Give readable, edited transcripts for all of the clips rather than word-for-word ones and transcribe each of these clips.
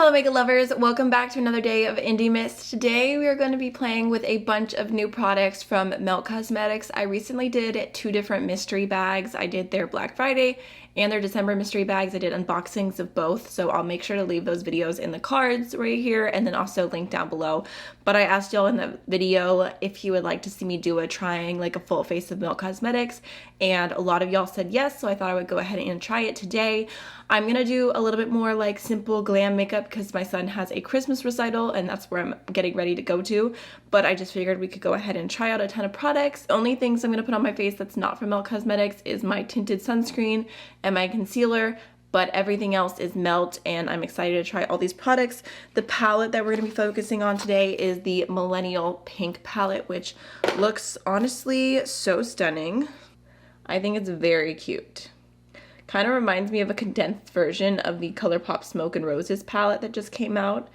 fellow makeup lovers, welcome back to another day of Indie Mist. Today we are going to be playing with a bunch of new products from Melt Cosmetics. I recently did 2 different mystery bags. I did their Black Friday and their December mystery bags. I did unboxings of both, so I'll make sure to leave those videos in the cards right here and then also link down below. But I asked y'all in the video if you would like to see me do a trying like a full face of Melt Cosmetics, and a lot of y'all said yes, so I thought I would go ahead and try it today. I'm gonna do a little bit more like simple glam makeup because my son has a Christmas recital and that's where I'm getting ready to go to, but I just figured we could go ahead and try out a ton of products. The only things I'm gonna put on my face that's not from Melt Cosmetics is my tinted sunscreen and my concealer, but everything else is Melt, and I'm excited to try all these products. The palette that we're gonna be focusing on today is the Millennial Pink palette, which looks honestly so stunning. I think it's very cute. Kind of reminds me of a condensed version of the ColourPop Smoke and Roses palette that just came out,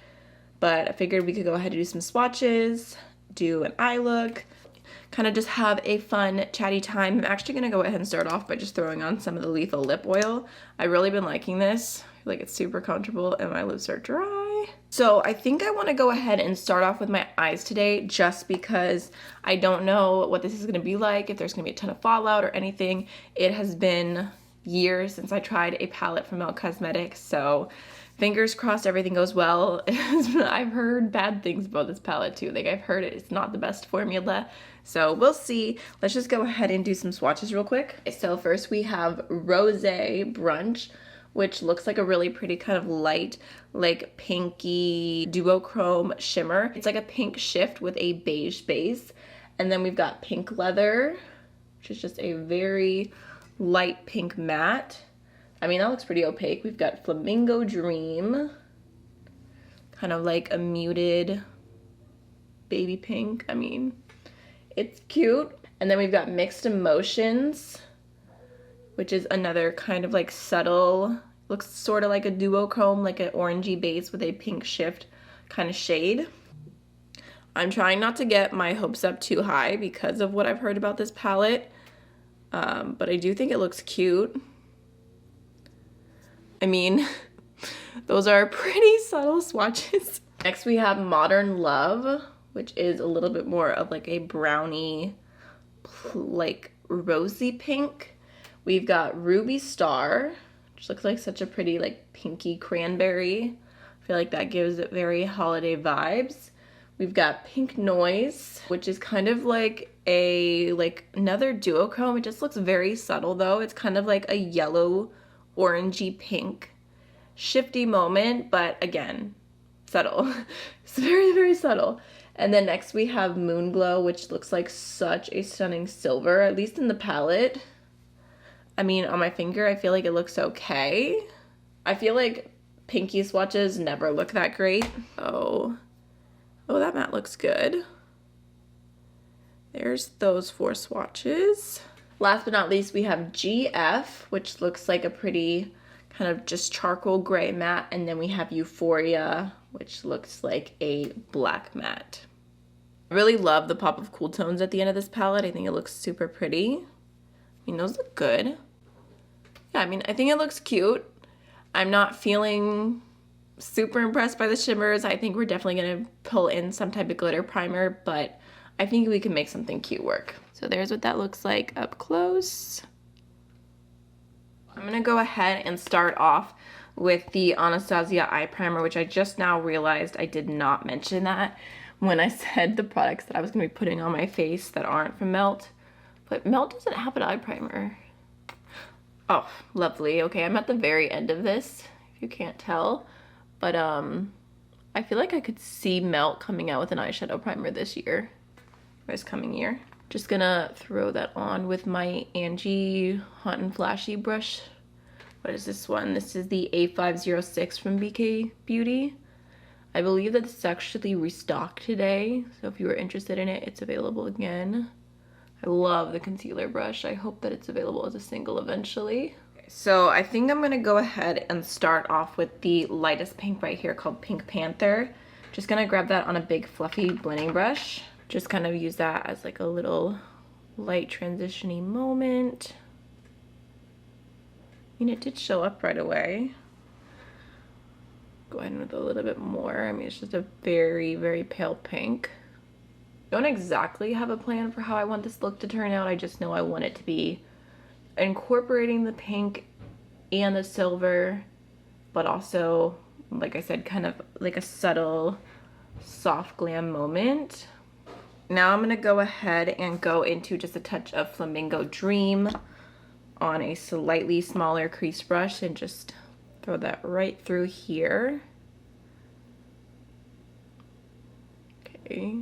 but I figured we could go ahead and do some swatches, do an eye look, kind of just have a fun chatty time. I'm actually going to go ahead and start off by just throwing on some of the Lethal Lip Oil. I've really been liking this. I feel like it's super comfortable and my lips are dry. So I think I want to go ahead and start off with my eyes today just because I don't know what this is going to be like, if there's going to be a ton of fallout or anything. It has been years since I tried a palette from Melt Cosmetics, so fingers crossed everything goes well. I've heard bad things about this palette too. Like, I've heard it's not the best formula, so we'll see. Let's just go ahead and do some swatches real quick. So first we have Rosé Brunch, which looks like a really pretty kind of light, like pinky duochrome shimmer. It's like a pink shift with a beige base. And then we've got Pink Leather, which is just a very light pink matte. I mean, that looks pretty opaque. We've got Flamingo Dream, kind of like a muted baby pink. I mean, it's cute. And then we've got Mixed Emotions, which is another kind of like subtle, looks sort of like a duochrome, like an orangey base with a pink shift kind of shade. I'm trying not to get my hopes up too high because of what I've heard about this palette. But I do think it looks cute. I mean, those are pretty subtle swatches. Next we have Modern Love, which is a little bit more of like a brownie, like rosy pink. We've got Ruby Star, which looks like such a pretty like pinky cranberry. I feel like that gives it very holiday vibes. We've got Pink Noise, which is kind of like another duochrome. It just looks very subtle though. It's kind of like a yellow orangey pink shifty moment, but again, subtle. It's very, very subtle. And then next we have Moon Glow, which looks like such a stunning silver, at least in the palette. I mean, on my finger, I feel like it looks okay. I feel like pinky swatches never look that great. Oh, that matte looks good. There's those 4 swatches. Last but not least, we have GF, which looks like a pretty kind of just charcoal gray matte. And then we have Euphoria, which looks like a black matte. I really love the pop of cool tones at the end of this palette. I think it looks super pretty. I mean, those look good. Yeah, I mean, I think it looks cute. I'm not feeling super impressed by the shimmers. I think we're definitely gonna pull in some type of glitter primer, but I think we can make something cute work. So there's what that looks like up close. I'm gonna go ahead and start off with the Anastasia eye primer, which I just now realized I did not mention that when I said the products that I was gonna be putting on my face that aren't from Melt. But Melt doesn't have an eye primer. Oh, lovely. Okay, I'm at the very end of this, if you can't tell. But I feel like I could see Melt coming out with an eyeshadow primer this year, or this coming year. Just gonna throw that on with my Angie Hot and Flashy brush. What is this one? This is the A506 from BK Beauty. I believe that this is actually restocked today, so if you are interested in it, it's available again. I love the concealer brush. I hope that it's available as a single eventually. So I think I'm gonna go ahead and start off with the lightest pink right here called Pink Panther. Just gonna grab that on a big fluffy blending brush. Just kind of use that as like a little light transition-y moment. I mean, it did show up right away. Go ahead with a little bit more. I mean, it's just a very, very pale pink. Don't exactly have a plan for how I want this look to turn out. I just know I want it to be incorporating the pink and the silver, but also, like I said, kind of like a subtle soft glam moment. Now I'm gonna go ahead and go into just a touch of Flamingo Dream on a slightly smaller crease brush and just throw that right through here. Okay,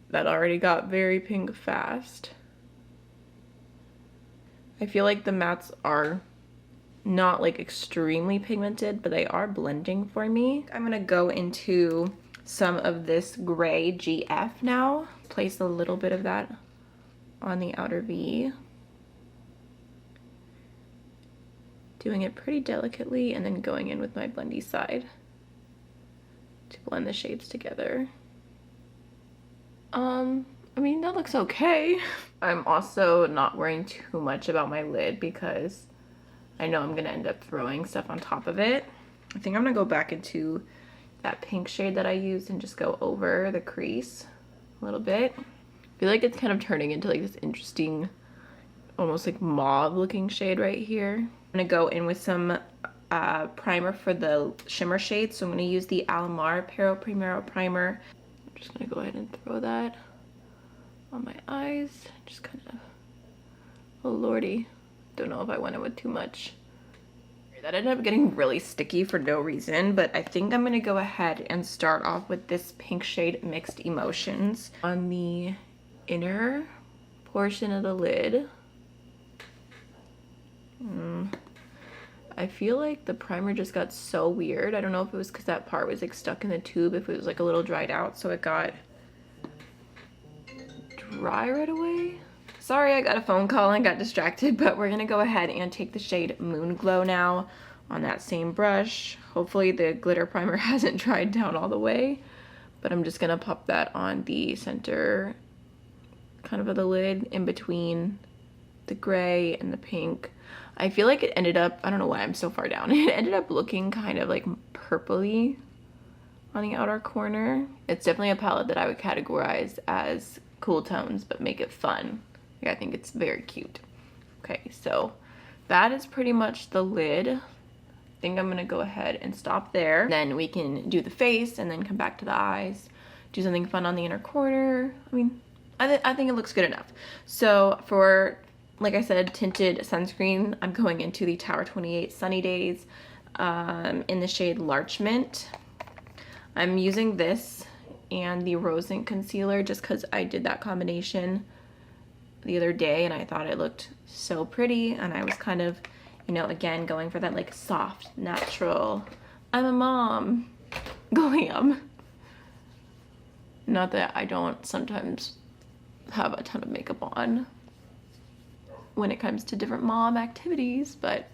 that already got very pink fast. I feel like the mattes are not like extremely pigmented, but they are blending for me. I'm gonna go into some of this gray GF now. Place a little bit of that on the outer V. Doing it pretty delicately and then going in with my blendy side to blend the shades together. I mean, that looks okay. I'm also not worrying too much about my lid because I know I'm gonna end up throwing stuff on top of it. I think I'm gonna go back into that pink shade that I used and just go over the crease a little bit. I feel like it's kind of turning into like this interesting, almost like mauve looking shade right here. I'm gonna go in with some primer for the shimmer shade. So I'm gonna use the Alamar Pero Primero primer. I'm just gonna go ahead and throw that on my eyes. Just kind of, oh lordy. Don't know if I went in with too much. That ended up getting really sticky for no reason, but I think I'm gonna go ahead and start off with this pink shade Mixed Emotions on the inner portion of the lid. I feel like the primer just got so weird. I don't know if it was because that part was like stuck in the tube, if it was like a little dried out, so it got dry right away. Sorry, I got a phone call and got distracted, but we're gonna go ahead and take the shade Moon Glow now on that same brush. Hopefully the glitter primer hasn't dried down all the way, but I'm just gonna pop that on the center kind of the lid in between the gray and the pink. I feel like it ended up, I don't know why I'm so far down, it ended up looking kind of like purpley on the outer corner. It's definitely a palette that I would categorize as cool tones, but make it fun. I think it's very cute. Okay, so that is pretty much the lid. I think I'm gonna go ahead and stop there. Then we can do the face and then come back to the eyes, do something fun on the inner corner. I mean, I think it looks good enough. So for, like I said, tinted sunscreen, I'm going into the Tower 28 Sunny Days in the shade Larch Mint. I'm using this and the Rose Ink Concealer just because I did that combination the other day and I thought it looked so pretty, and I was kind of, you know, again going for that like soft, natural, I'm a mom glam. Not that I don't sometimes have a ton of makeup on when it comes to different mom activities, but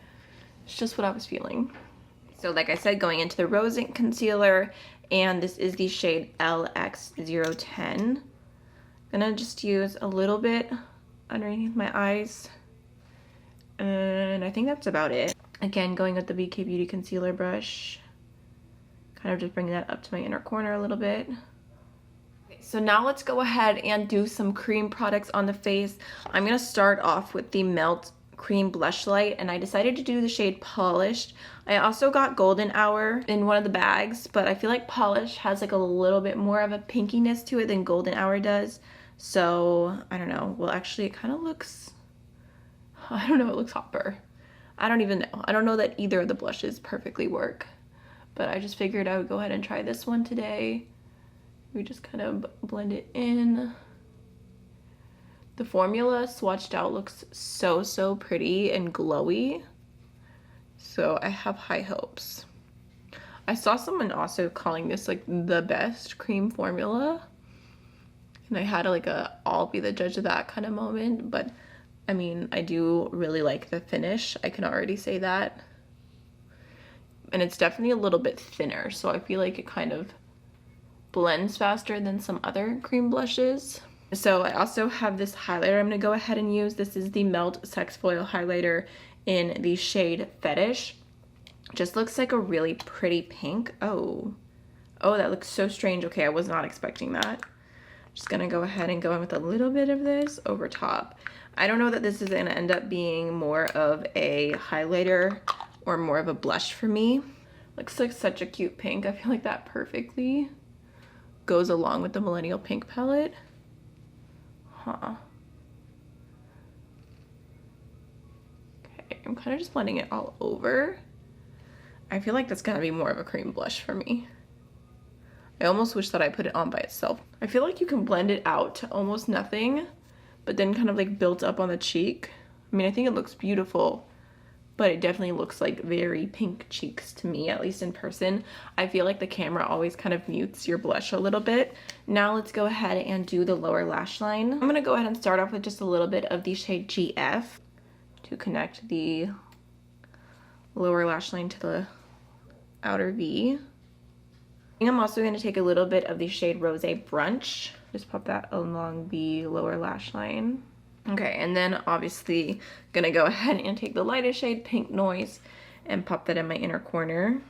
it's just what I was feeling. So like I said, going into the Rose Ink Concealer, and this is the shade LX010. Gonna just use a little bit underneath my eyes, and I think that's about it. Again, going with the BK Beauty concealer brush, kind of just bringing that up to my inner corner a little bit. Okay, so now let's go ahead and do some cream products on the face. I'm gonna start off with the Melt Cream Blush Light, and I decided to do the shade Polished. I also got Golden Hour in one of the bags, but I feel like Polished has like a little bit more of a pinkiness to it than Golden Hour does. So I don't know. Well, actually it kind of looks, I don't know, it looks hopper. I don't even know. I don't know that either of the blushes perfectly work, but I just figured I would go ahead and try this one today. We just kind of blend it in. The formula swatched out looks so pretty and glowy, so I have high hopes. I saw someone also calling this like the best cream formula, and I had like a I'll be the judge of that kind of moment, but I mean, I do really like the finish. I can already say that. And it's definitely a little bit thinner, so I feel like it kind of blends faster than some other cream blushes. So I also have this highlighter I'm gonna go ahead and use. This is the Melt Sex Foil Highlighter in the shade Fetish. Just looks like a really pretty pink. Oh, that looks so strange. Okay, I was not expecting that. Just gonna go ahead and go in with a little bit of this over top. I don't know that this is gonna end up being more of a highlighter or more of a blush for me. Looks like such a cute pink. I feel like that perfectly goes along with the Millennial Pink palette. Huh. Okay, I'm kind of just blending it all over. I feel like that's gonna be more of a cream blush for me. I almost wish that I put it on by itself. I feel like you can blend it out to almost nothing, but then kind of like built up on the cheek. I mean, I think it looks beautiful, but it definitely looks like very pink cheeks to me, at least in person. I feel like the camera always kind of mutes your blush a little bit. Now let's go ahead and do the lower lash line. I'm gonna go ahead and start off with just a little bit of the shade GF to connect the lower lash line to the outer V. I'm also going to take a little bit of the shade Rose Brunch. Just pop that along the lower lash line. Okay, and then obviously gonna go ahead and take the lightest shade, Pink Noise, and pop that in my inner corner.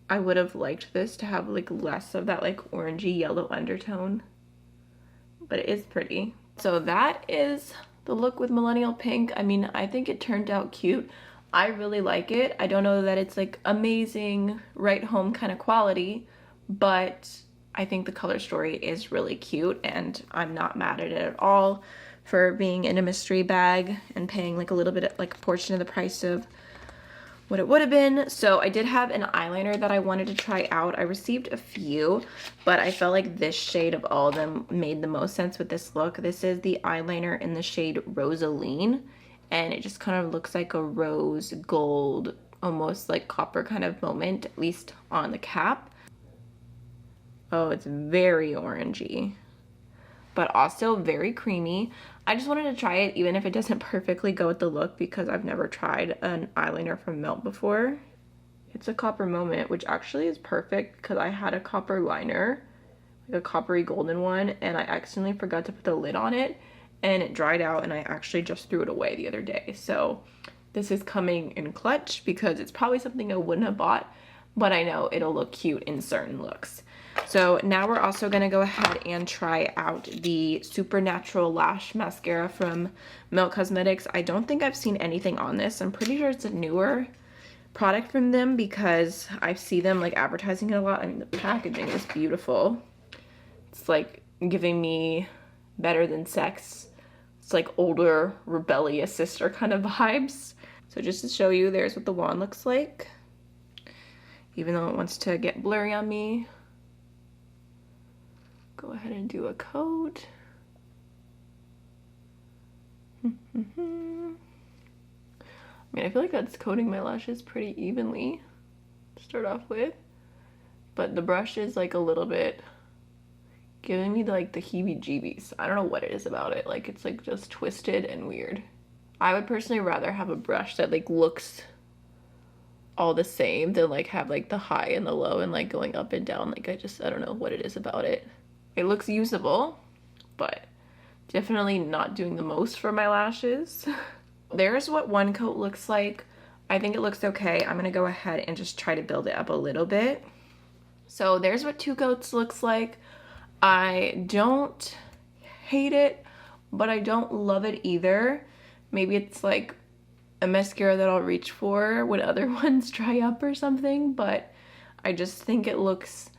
I would have liked this to have like less of that like orangey yellow undertone, but it is pretty. So that is the look with Millennial Pink. I mean, I think it turned out cute. I really like it. I don't know that it's like amazing right home kind of quality, but I think the color story is really cute and I'm not mad at it at all for being in a mystery bag and paying like a little bit, like a portion of the price of what it would have been. So I did have an eyeliner that I wanted to try out. I received a few, but I felt like this shade of all of them made the most sense with this look. This is the eyeliner in the shade Rosaline, and it just kind of looks like a rose gold, almost like copper kind of moment, at least on the cap. Oh, it's very orangey, but also very creamy. I just wanted to try it even if it doesn't perfectly go with the look because I've never tried an eyeliner from Melt before. It's a copper moment, which actually is perfect because I had a copper liner, like a coppery golden one, and I accidentally forgot to put the lid on it and it dried out and I actually just threw it away the other day. So this is coming in clutch because it's probably something I wouldn't have bought, but I know it'll look cute in certain looks. So now we're also gonna go ahead and try out the Supernatural Lash Mascara from Melt Cosmetics. I don't think I've seen anything on this. I'm pretty sure it's a newer product from them because I see them like advertising it a lot. I mean, the packaging is beautiful. It's like giving me Better Than Sex. It's like older, rebellious sister kind of vibes. So just to show you, there's what the wand looks like. Even though it wants to get blurry on me. Go ahead and do a coat. I mean, I feel like that's coating my lashes pretty evenly to start off with. But the brush is like a little bit giving me like the heebie-jeebies. I don't know what it is about it. Like it's like just twisted and weird. I would personally rather have a brush that like looks all the same than like have like the high and the low and like going up and down. Like I don't know what it is about it. It looks usable, but definitely not doing the most for my lashes. There's what one coat looks like. I think it looks okay. I'm gonna go ahead and just try to build it up a little bit. So there's what 2 coats looks like. I don't hate it, but I don't love it either. Maybe it's like a mascara that I'll reach for when other ones dry up or something, but I just think it looks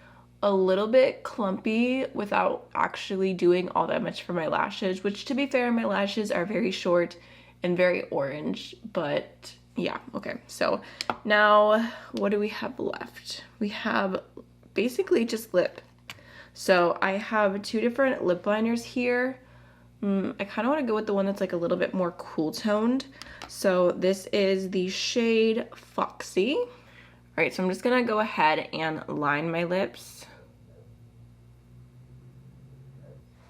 a little bit clumpy without actually doing all that much for my lashes, which to be fair, my lashes are very short and very orange, but yeah, okay. So now what do we have left? We have basically just lip. So I have 2 different lip liners here. I kind of want to go with the one that's like a little bit more cool toned. So this is the shade Foxy. All right, so I'm just gonna go ahead and line my lips.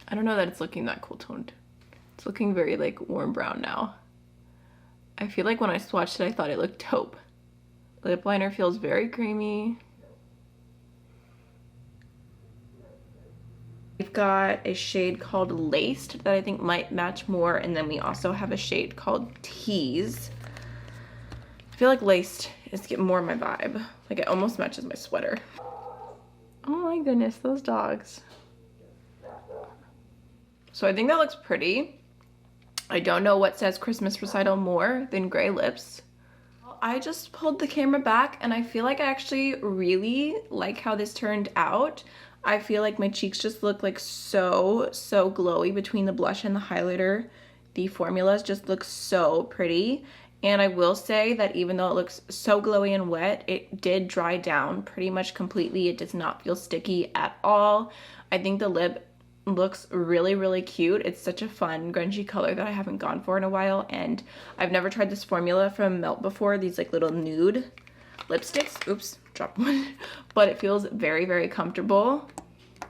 I don't know that it's looking that cool toned. It's looking very like warm brown now. I feel like when I swatched it, I thought it looked taupe. Lip liner feels very creamy. We've got a shade called Laced that I think might match more, and then we also have a shade called Tease. I feel like laced is getting more my vibe. Like it almost matches my sweater. Oh my goodness, those dogs. So I think that looks pretty. I don't know what says Christmas recital more than gray lips. I just pulled the camera back and I feel like I actually really like how this turned out. I feel like my cheeks just look like so glowy between the blush and the highlighter. The formulas just look so pretty. And I will say that even though it looks so glowy and wet, it did dry down pretty much completely. It does not feel sticky at all. I think the lip looks really cute. It's such a fun grungy color that I haven't gone for in a while, and I've never tried this formula from Melt before, these like little nude lipsticks. Oops, dropped one. But it feels very comfortable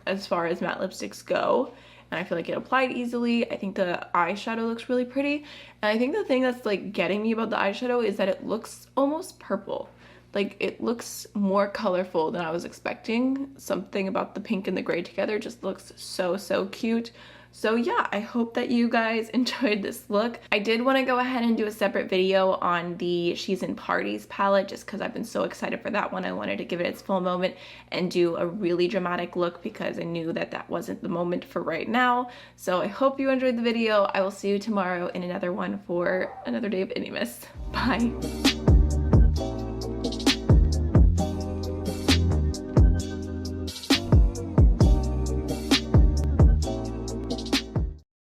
as far as matte lipsticks go, and I feel like it applied easily. I think the eyeshadow looks really pretty, and I think the thing that's like getting me about the eyeshadow is that it looks almost purple. Like it looks more colorful than I was expecting. Something about the pink and the gray together just looks so cute. So yeah, I hope that you guys enjoyed this look. I did want to go ahead and do a separate video on the She's in Parties palette just because I've been so excited for that one. I wanted to give it its full moment and do a really dramatic look because I knew that that wasn't the moment for right now. So I hope you enjoyed the video. I will see you tomorrow in another one for another day of Indie Miss. Bye.